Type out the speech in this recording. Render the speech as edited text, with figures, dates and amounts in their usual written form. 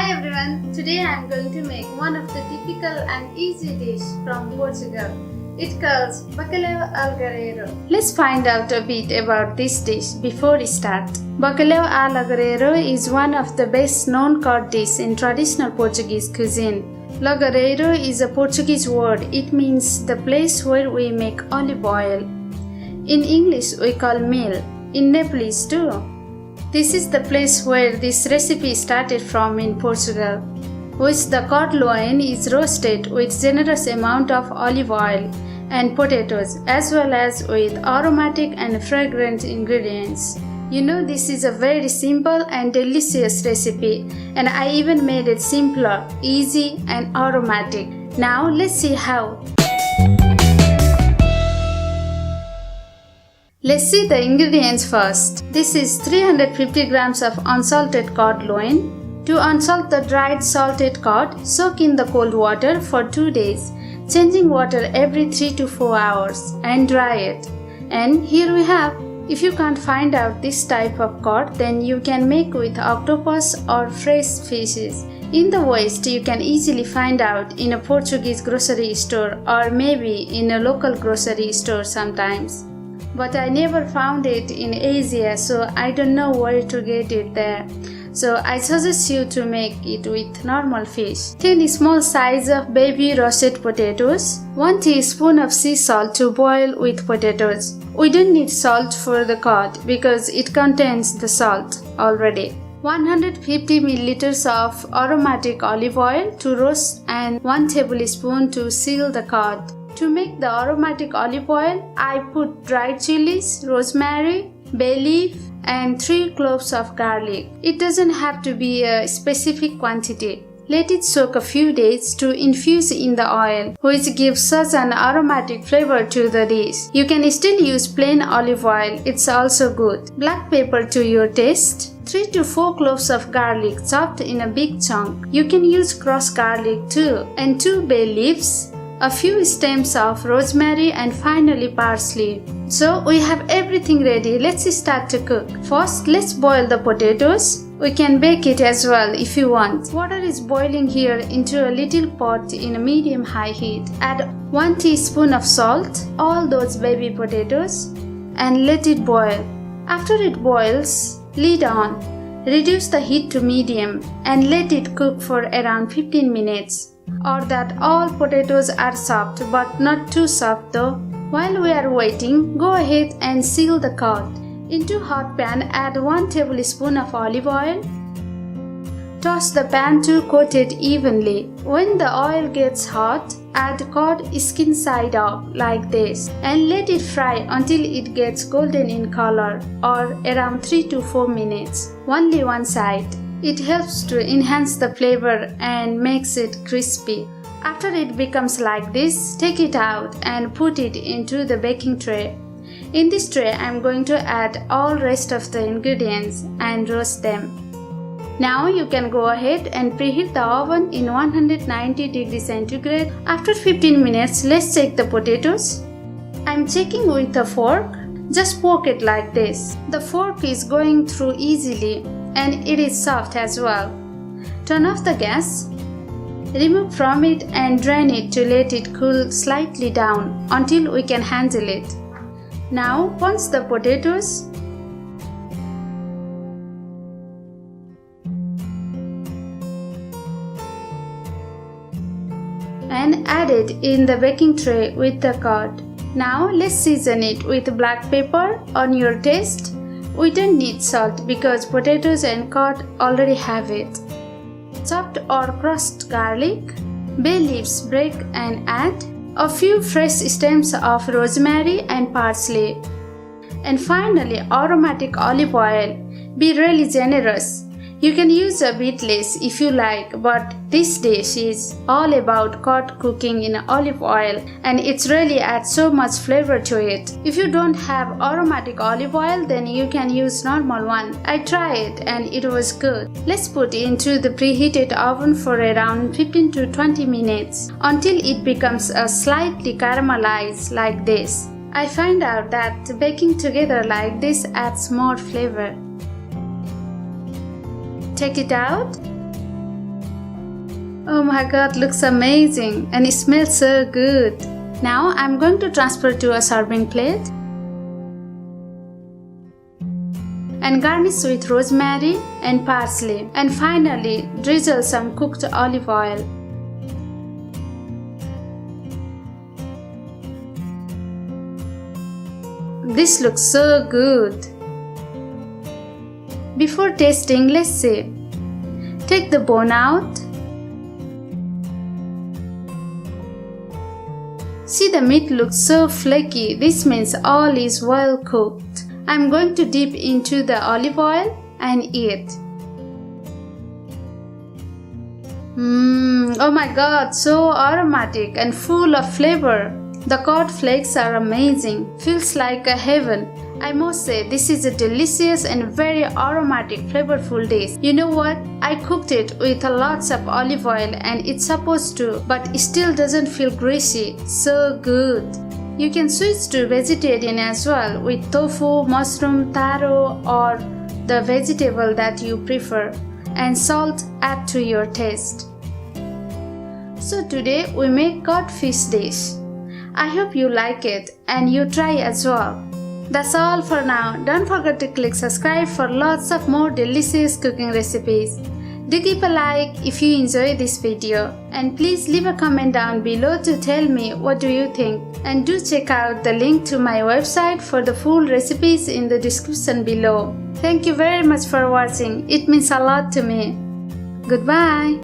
Hi everyone, today I am going to make one of the typical and easy dish from Portugal. It calls Bacalhau al Lagareiro. Let's find out a bit about this dish before we start. Bacalhau al Lagareiro is one of the best known cod dishes in traditional Portuguese cuisine. Lagareiro is a Portuguese word. It means the place where we make olive oil. In English we call mill. In Nepalese too. This is the place where this recipe started from in Portugal, which the cod loin is roasted with generous amount of olive oil and potatoes as well as with aromatic and fragrant ingredients. You know, this is a very simple and delicious recipe, and I even made it simpler, easy and aromatic. Now let's see how. Let's see the ingredients first. This is 350 grams of unsalted cod loin. To unsalt the dried salted cod, soak in the cold water for 2 days, changing water every 3 to 4 hours, and dry it. And here we have. If you can't find out this type of cod, then you can make with octopus or fresh fishes. In the West, you can easily find out in a Portuguese grocery store or maybe in a local grocery store sometimes. But I never found it in Asia, so I don't know where to get it there. So I suggest you to make it with normal fish. 10 small size of baby russet potatoes. 1 teaspoon of sea salt to boil with potatoes. We don't need salt for the cod because it contains the salt already. 150 milliliters of aromatic olive oil to roast and 1 tablespoon to seal the cod. To make the aromatic olive oil, I put dried chilies, rosemary, bay leaf, and 3 cloves of garlic. It doesn't have to be a specific quantity. Let it soak a few days to infuse in the oil, which gives such an aromatic flavor to the dish. You can still use plain olive oil, it's also good. Black pepper to your taste. 3 to 4 cloves of garlic chopped in a big chunk. You can use crushed garlic too, and 2 bay leaves, a few stems of rosemary, and finally parsley. So we have everything ready. Let's start to cook. First, let's boil the potatoes. We can bake it as well if you want. Water is boiling here into a little pot in a medium-high heat. Add 1 teaspoon of salt, all those baby potatoes, and let it boil. After it boils, lid on. Reduce the heat to medium and let it cook for around 15 minutes. Or that all potatoes are soft but not too soft though. While we are waiting, go ahead and seal the cod. Into hot pan, add 1 tablespoon of olive oil. Toss the pan to coat it evenly. When the oil gets hot, add cod skin side up like this and let it fry until it gets golden in color or around 3 to 4 minutes. Only one side. It helps to enhance the flavor and makes it crispy. After it becomes like this, take it out and put it into the baking tray. In this tray, I am going to add all rest of the ingredients and roast them. Now you can go ahead and preheat the oven in 190 degrees centigrade. After 15 minutes, let's check the potatoes. I am checking with a fork. Just poke it like this. The fork is going through easily and it is soft as well. Turn off the gas. Remove from it and drain it to let it cool slightly down until we can handle it. Now punch the potatoes. And add it in the baking tray with the cod. Now let's season it with black pepper on your taste. We don't need salt because potatoes and cod already have it. Chopped or crushed garlic, bay leaves break and add, a few fresh stems of rosemary and parsley. And finally aromatic olive oil. Be really generous. You can use a bit less if you like, but this dish is all about cod cooking in olive oil and it really adds so much flavor to it. If you don't have aromatic olive oil, then you can use normal one. I tried it and it was good. Let's put it into the preheated oven for around 15 to 20 minutes until it becomes a slightly caramelized like this. I find out that baking together like this adds more flavor. Take it out. Oh my god, looks amazing and it smells so good. Now I'm going to transfer to a serving plate and garnish with rosemary and parsley, and finally drizzle some cooked olive oil. This looks so good. Before tasting, let's see. Take the bone out. See, the meat looks so flaky. This means all is well cooked. I'm going to dip into the olive oil and eat. Oh my god, so aromatic and full of flavor. The cod flakes are amazing. Feels like a heaven. I must say, this is a delicious and very aromatic, flavorful dish. You know what? I cooked it with lots of olive oil and it's supposed to, but it still doesn't feel greasy. So good. You can switch to vegetarian as well with tofu, mushroom, taro, or the vegetable that you prefer. And salt add to your taste. So today we make cod fish dish. I hope you like it and you try as well. That's all for now. Don't forget to click subscribe for lots of more delicious cooking recipes. Do keep a like if you enjoy this video, and please leave a comment down below to tell me what do you think, and do check out the link to my website for the full recipes in the description below. Thank you very much for watching. It means a lot to me. Goodbye.